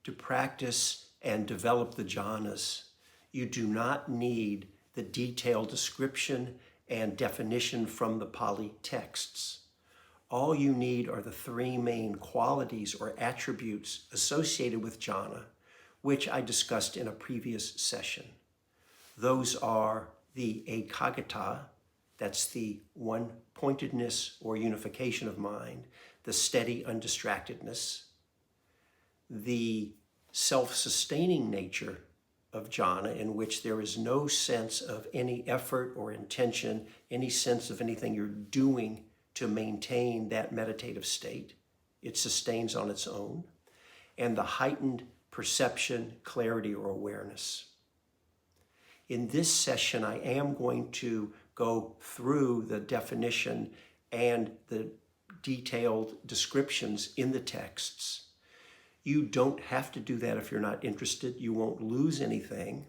to practice and develop the jhanas, you do not need the detailed description and definition from the Pali texts. All you need are the three main qualities or attributes associated with jhana, which I discussed in a previous session. Those are the ekaggata, that's the one-pointedness or unification of mind, the steady undistractedness, the self-sustaining nature of jhana, in which there is no sense of any effort or intention, any sense of anything you're doing to maintain that meditative state. It sustains on its own. And the heightened perception, clarity, or awareness. In this session, I am going to go through the definition and the detailed descriptions in the texts. You don't have to do that if you're not interested. You won't lose anything,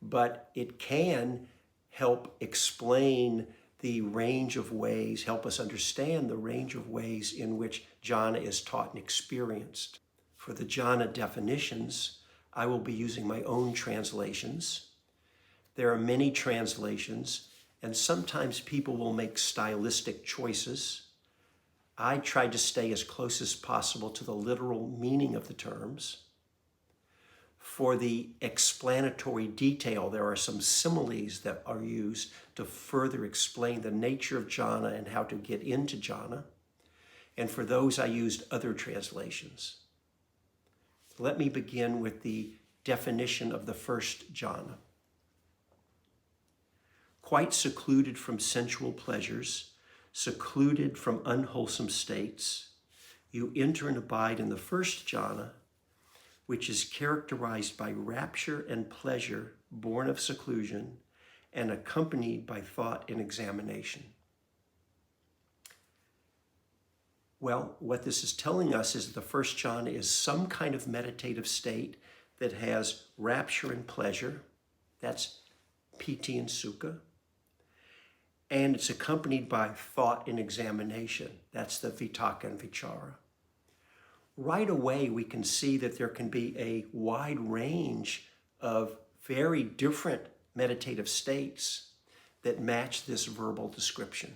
but it can help explain the range of ways, help us understand the range of ways in which jhana is taught and experienced. For the jhana definitions, I will be using my own translations. There are many translations, and sometimes people will make stylistic choices. I tried to stay as close as possible to the literal meaning of the terms. For the explanatory detail, there are some similes that are used to further explain the nature of jhana and how to get into jhana. And for those, I used other translations. Let me begin with the definition of the first jhana. Quite secluded from sensual pleasures, secluded from unwholesome states, you enter and abide in the first jhana, which is characterized by rapture and pleasure born of seclusion and accompanied by thought and examination. Well, what this is telling us is that the first jhana is some kind of meditative state that has rapture and pleasure. That's Piti and Sukha. And it's accompanied by thought and examination. That's the Vitakka and Vicara. Right away, we can see that there can be a wide range of very different meditative states that match this verbal description.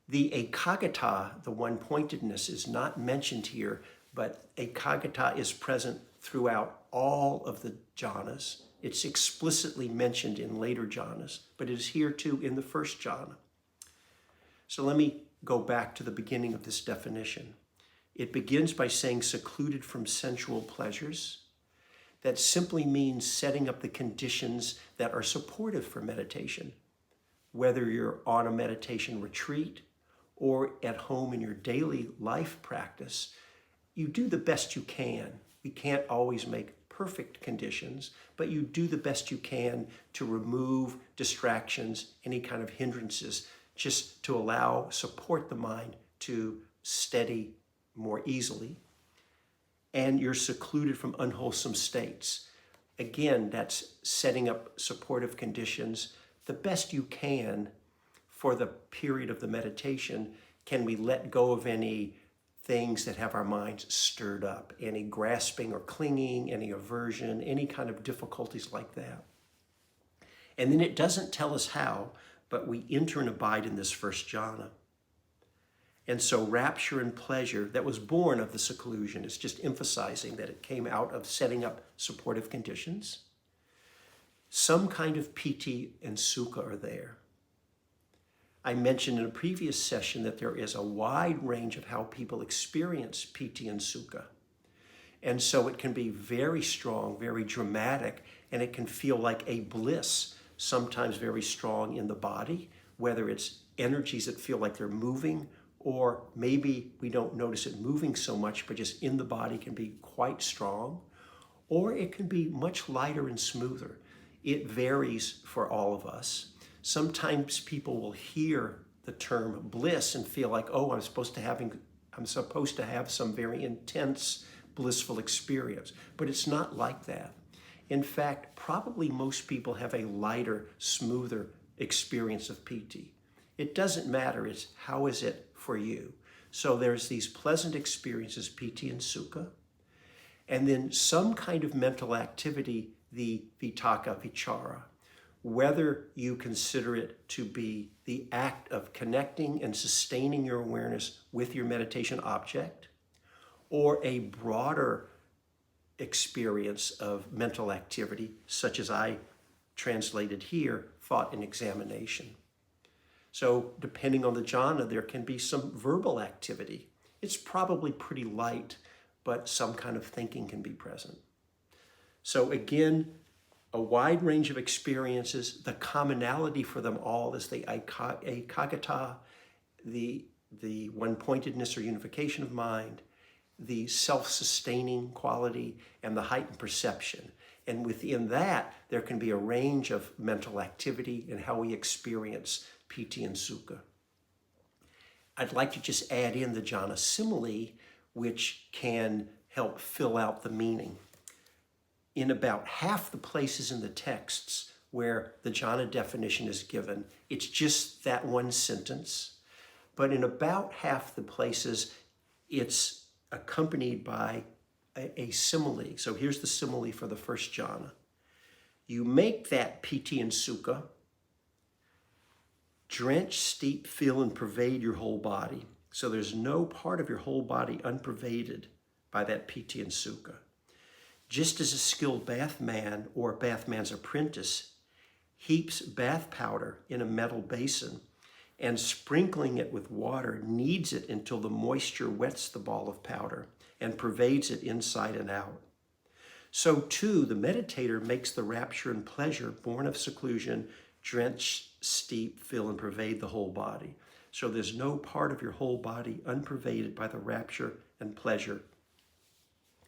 The ekaggata, the one-pointedness, is not mentioned here, but ekaggata is present throughout all of the jhanas. It's explicitly mentioned in later jhanas, but it is here too in the first jhana. So let me go back to the beginning of this definition. It begins by saying secluded from sensual pleasures. That simply means setting up the conditions that are supportive for meditation. Whether you're on a meditation retreat or at home in your daily life practice, you do the best you can. We can't always make perfect conditions, but you do the best you can to remove distractions, any kind of hindrances, just to support the mind to steady more easily. And you're secluded from unwholesome states. Again, that's setting up supportive conditions the best you can for the period of the meditation. Can we let go of any things that have our minds stirred up, any grasping or clinging, any aversion, any kind of difficulties like that? And then it doesn't tell us how, but we enter and abide in this first jhana. And so rapture and pleasure that was born of the seclusion is just emphasizing that it came out of setting up supportive conditions. Some kind of Piti and Sukha are there. I mentioned in a previous session that there is a wide range of how people experience Piti and Sukha. And so it can be very strong, very dramatic, and it can feel like a bliss, sometimes very strong in the body, whether it's energies that feel like they're moving, or maybe we don't notice it moving so much, but just in the body can be quite strong, or it can be much lighter and smoother. It varies for all of us. Sometimes people will hear the term bliss and feel like, oh, I'm supposed to have some very intense, blissful experience. But it's not like that. In fact, probably most people have a lighter, smoother experience of Piti. It doesn't matter, it's how is it for you? So there's these pleasant experiences, Piti and Sukha. And then some kind of mental activity, the Vitakka, Vicara, whether you consider it to be the act of connecting and sustaining your awareness with your meditation object, or a broader experience of mental activity, such as I translated here, thought and examination. So depending on the jhana, there can be some verbal activity. It's probably pretty light, but some kind of thinking can be present. So again, a wide range of experiences. The commonality for them all is the ekaggata, the one-pointedness or unification of mind, the self-sustaining quality, and the heightened perception. And within that, there can be a range of mental activity and how we experience Piti and Sukha. I'd like to just add in the jhana simile, which can help fill out the meaning. In about half the places in the texts where the jhana definition is given, it's just that one sentence. But in about half the places, it's accompanied by a simile. So here's the simile for the first jhana. You make that Piti and Sukha drench, steep, fill, and pervade your whole body. So there's no part of your whole body unpervaded by that Piti and Sukha. Just as a skilled bathman or bathman's apprentice heaps bath powder in a metal basin and sprinkling it with water kneads it until the moisture wets the ball of powder and pervades it inside and out. So too, the meditator makes the rapture and pleasure born of seclusion drench, steep, fill, and pervade the whole body. So there's no part of your whole body unpervaded by the rapture and pleasure,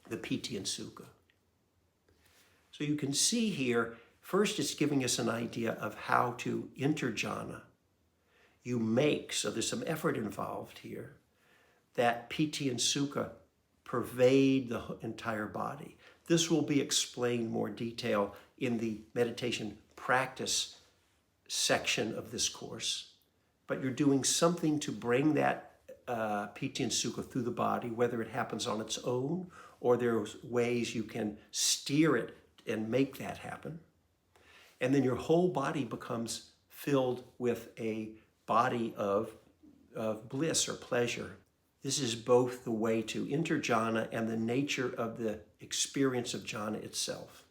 the Piti and Sukha. So you can see here, first it's giving us an idea of how to enter jhana. You make, so there's some effort involved here, that Piti and Sukha pervade the entire body. This will be explained more detail in the meditation practice section of this course. But you're doing something to bring that Piti and Sukha through the body, whether it happens on its own or there's ways you can steer it and make that happen. And then your whole body becomes filled with a body of bliss or pleasure. This is both the way to enter jhana and the nature of the experience of jhana itself.